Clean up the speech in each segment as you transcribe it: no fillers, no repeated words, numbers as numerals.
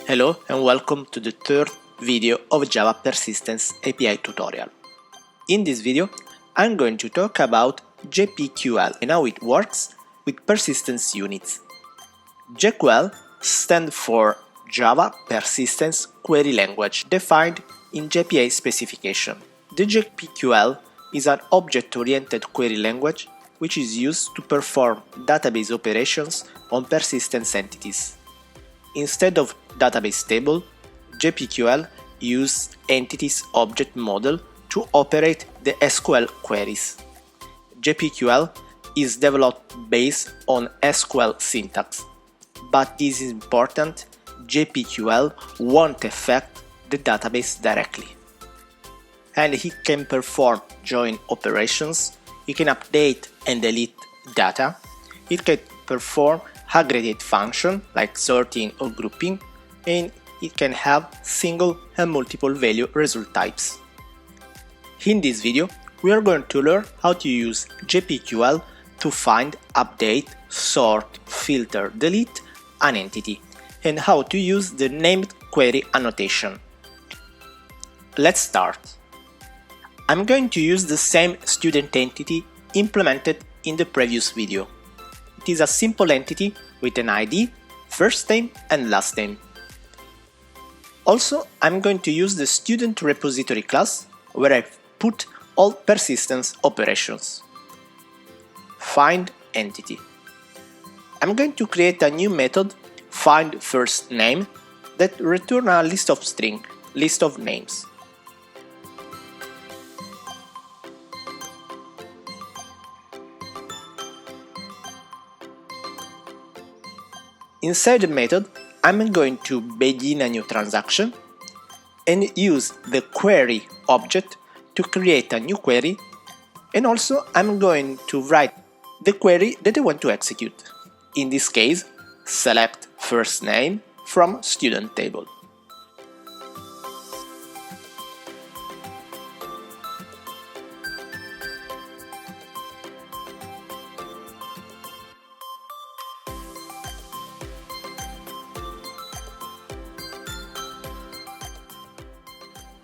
Hello and welcome to the third video of Java Persistence API tutorial. In this video, I'm going to talk about JPQL and how it works with persistence units. JQL stands for Java Persistence Query Language defined in JPA specification. The JPQL is an object-oriented query language which is used to perform database operations on persistence entities. Instead of database table, JPQL uses entities object model to operate the SQL queries. JPQL is developed based on SQL syntax, but this is important, JPQL won't affect the database directly. And it can perform join operations, it can update and delete data, it can perform aggregate function like sorting or grouping, and it can have single and multiple value result types. In this video, we are going to learn how to use JPQL to find, update, sort, filter, delete an entity, and how to use the named query annotation. Let's start. I'm going to use the same student entity implemented in the previous video. It is a simple entity with an ID, first name and last name. Also, I'm going to use the student repository class where I put all persistence operations. Find entity. I'm going to create a new method, find first name, that returns a list of string, list of names. Inside the method, I'm going to begin a new transaction and use the query object to create a new query, and also I'm going to write the query that I want to execute. In this case, select first name from student table.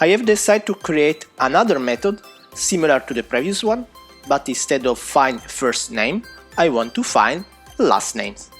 I have decided to create another method similar to the previous one, but instead of find first name, I want to find last names.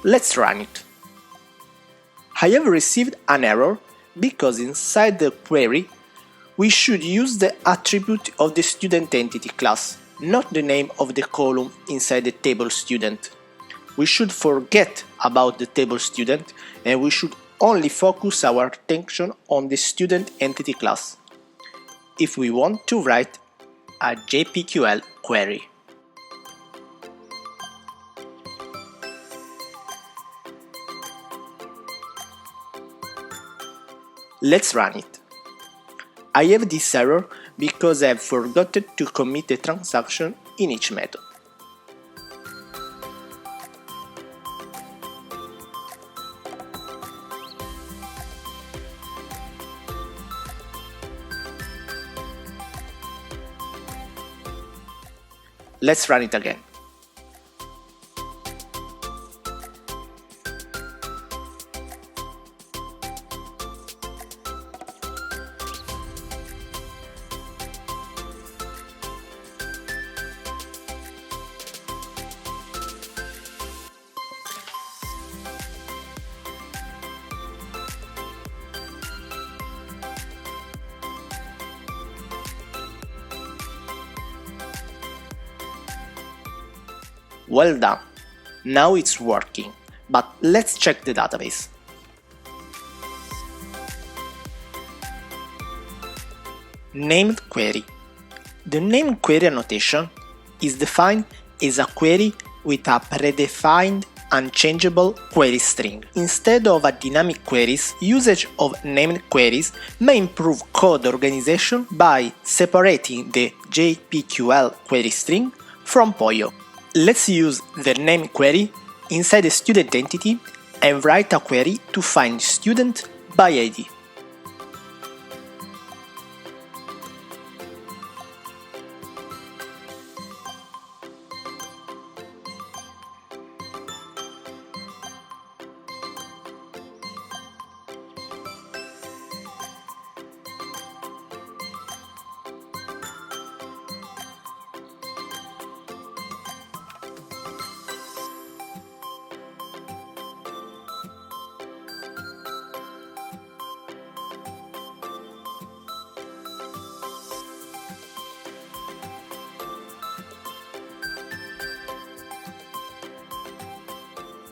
Let's run it. I have received an error because inside the query we should use the attribute of the student entity class, not the name of the column inside the table student. We should forget about the table student and we should only focus our attention on the student entity class if we want to write a JPQL query. Let's run it. I have this error because I have forgotten to commit the transaction in each method. Let's run it again. Well done! Now it's working, but let's check the database. Named query. The named query annotation is defined as a query with a predefined unchangeable query string. Instead of a dynamic queries, usage of named queries may improve code organization by separating the JPQL query string from POYO. Let's use the named query inside a student entity and write a query to find student by ID.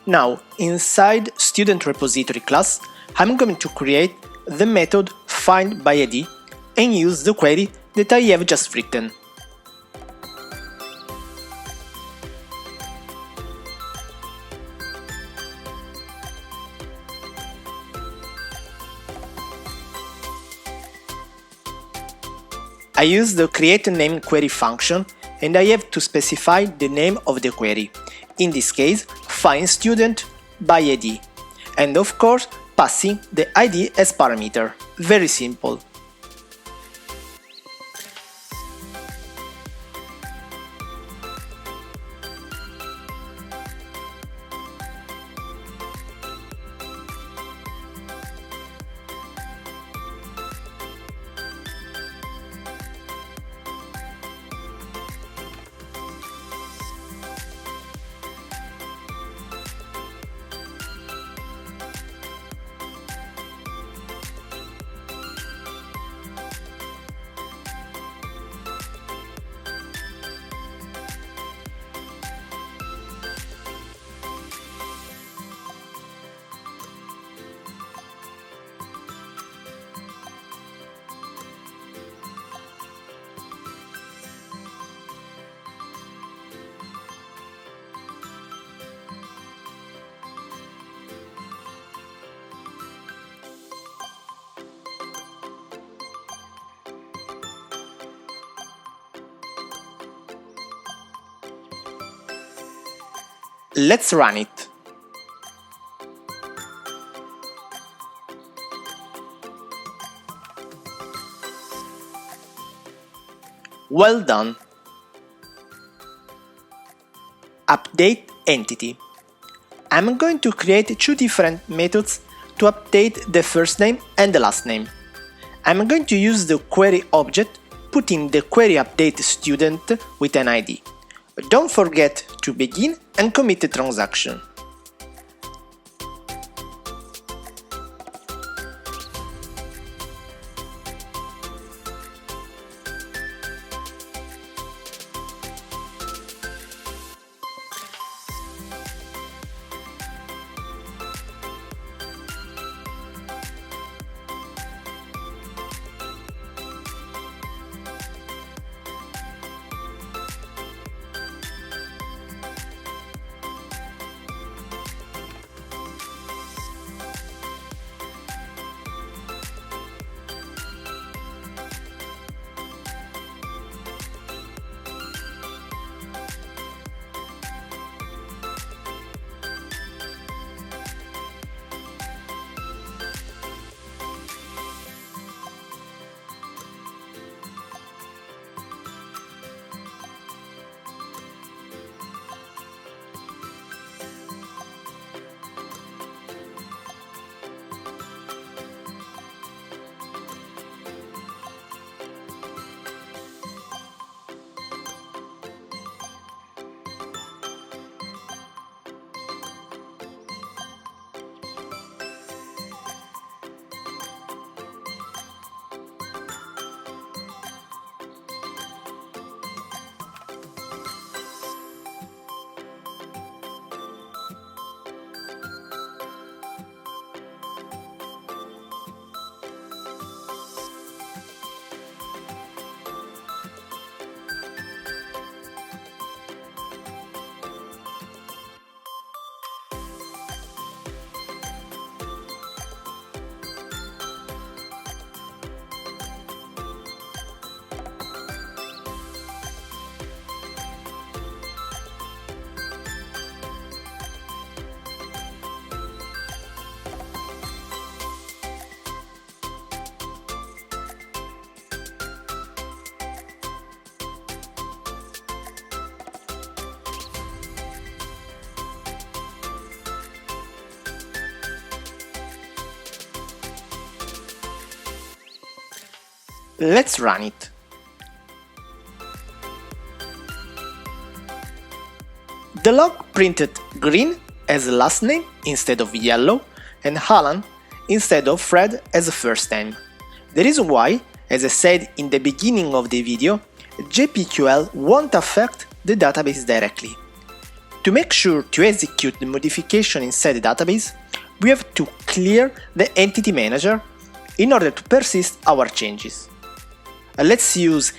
Now, inside student repository class, I'm going to create the method findById and use the query that I have just written. I use the createNameQuery function and I have to specify the name of the query. In this case, findStudentById, and of course passing the ID as parameter. Very simple. Let's run it. Well done. Update entity. I'm going to create two different methods to update the first name and the last name. I'm going to use the query object, putting the query update student with an ID. Don't forget to begin and commit the transaction. Let's run it. The log printed green as last name instead of yellow and Alan instead of Fred as first name. The reason why, as I said in the beginning of the video, JPQL won't affect the database directly. To make sure to execute the modification inside the database, we have to clear the entity manager in order to persist our changes. Let's use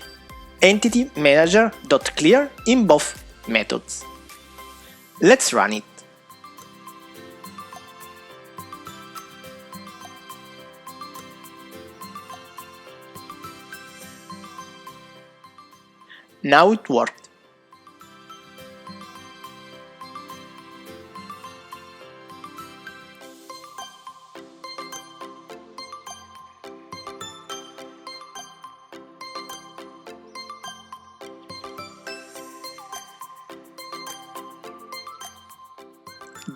entity manager.clear in both methods. Let's run it. Now it worked.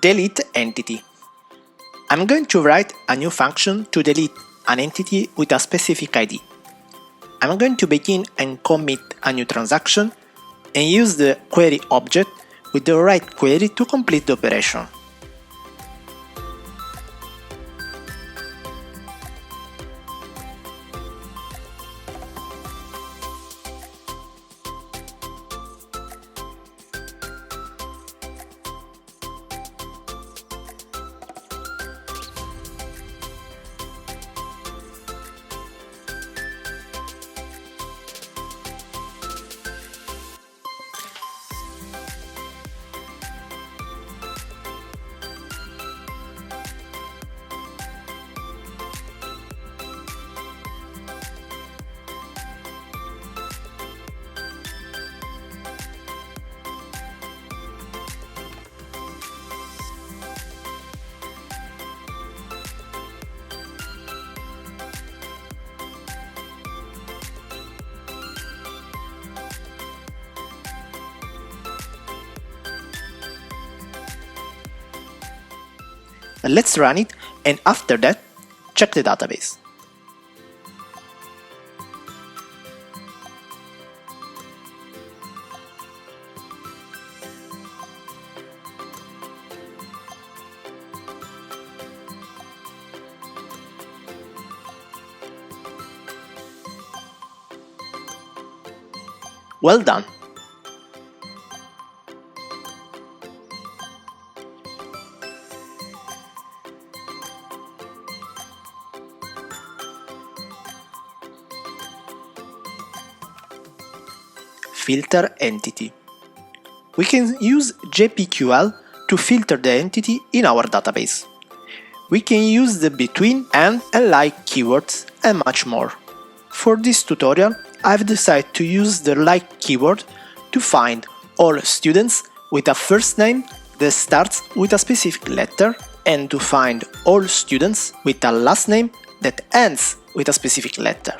Delete entity. I'm going to write a new function to delete an entity with a specific ID. I'm going to begin and commit a new transaction and use the query object with the right query to complete the operation. Let's run it and after that, check the database. Well done! Filter entity. We can use JPQL to filter the entity in our database. We can use the between and like keywords and much more. For this tutorial, I've decided to use the like keyword to find all students with a first name that starts with a specific letter and to find all students with a last name that ends with a specific letter.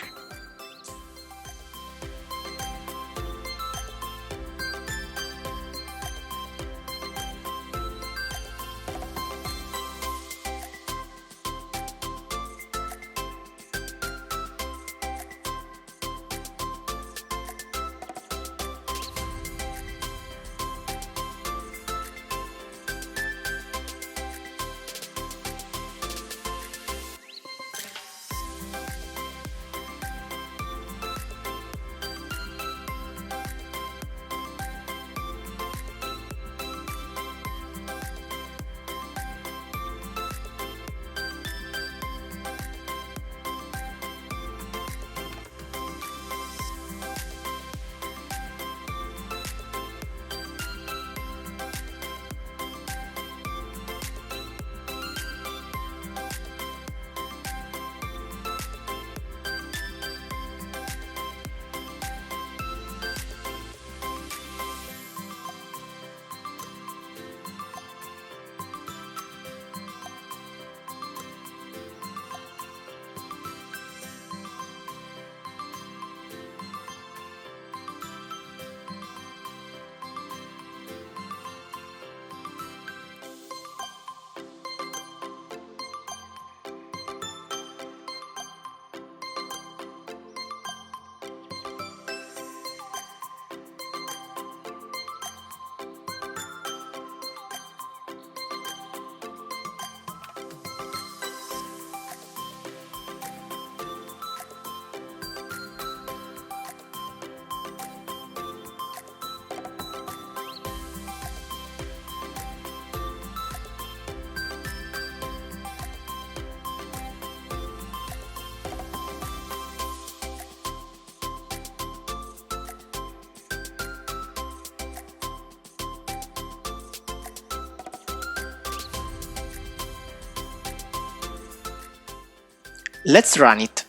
Let's run it.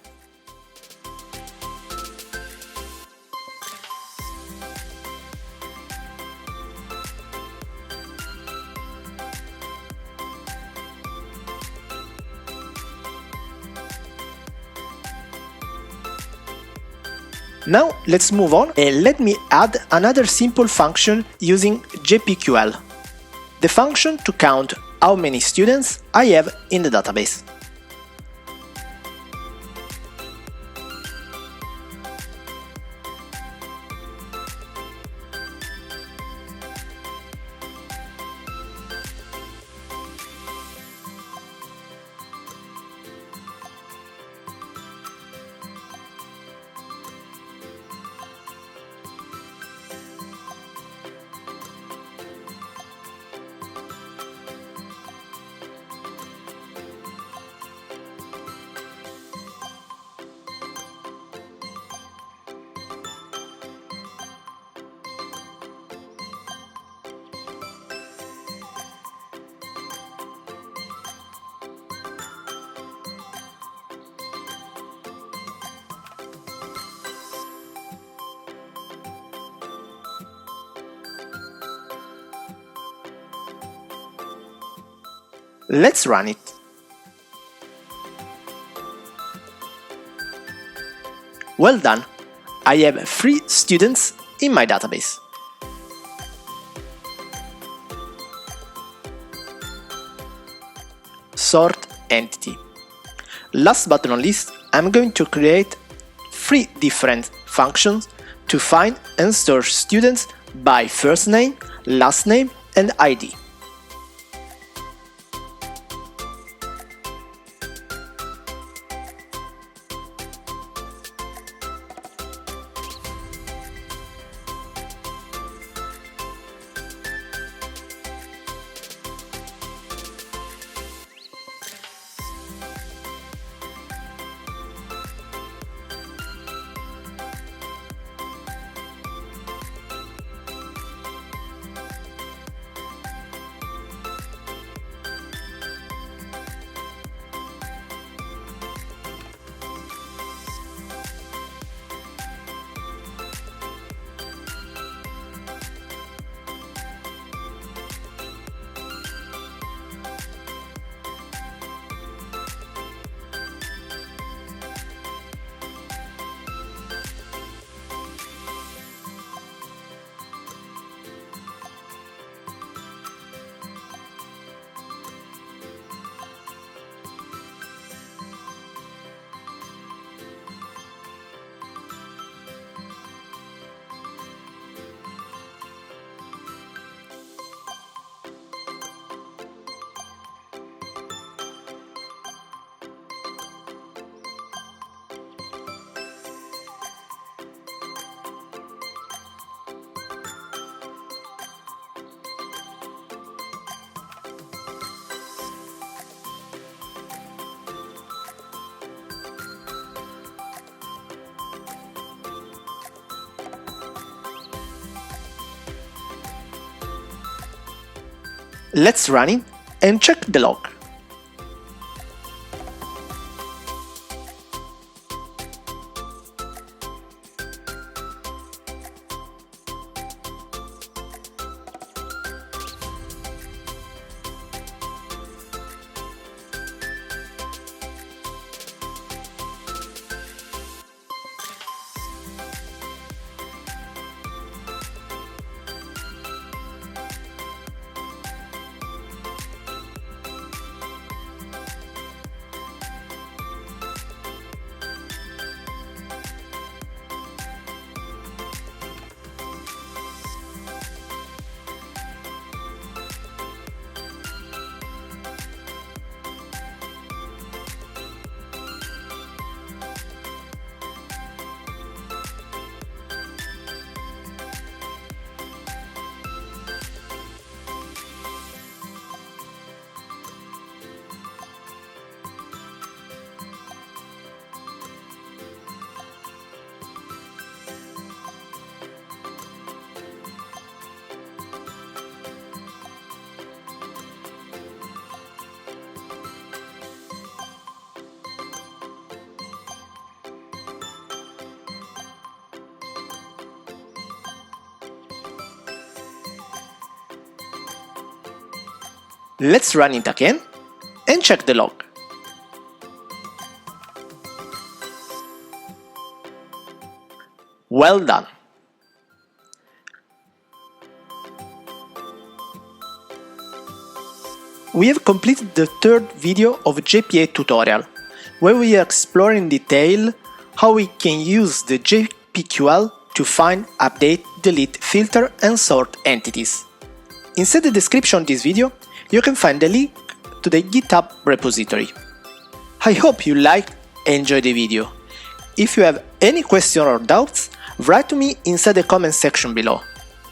Now let's move on and let me add another simple function using JPQL. The function to count how many students I have in the database. Let's run it. Well done! I have 3 students in my database. Sort entity. Last but not least, I'm going to create 3 different functions to find and store students by first name, last name, and ID. Let's run it and check the log. Let's run it again and check the log. Well done! We have completed the third video of JPA tutorial, where we explore in detail how we can use the JPQL to find, update, delete, filter and sort entities. Inside the description of this video, you can find the link to the GitHub repository. I hope you liked and enjoyed the video. If you have any questions or doubts, write to me inside the comment section below.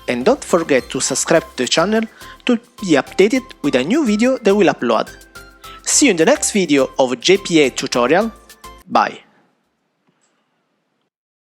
And don't forget to subscribe to the channel to be updated with a new video that we'll upload. See you in the next video of JPA tutorial. Bye!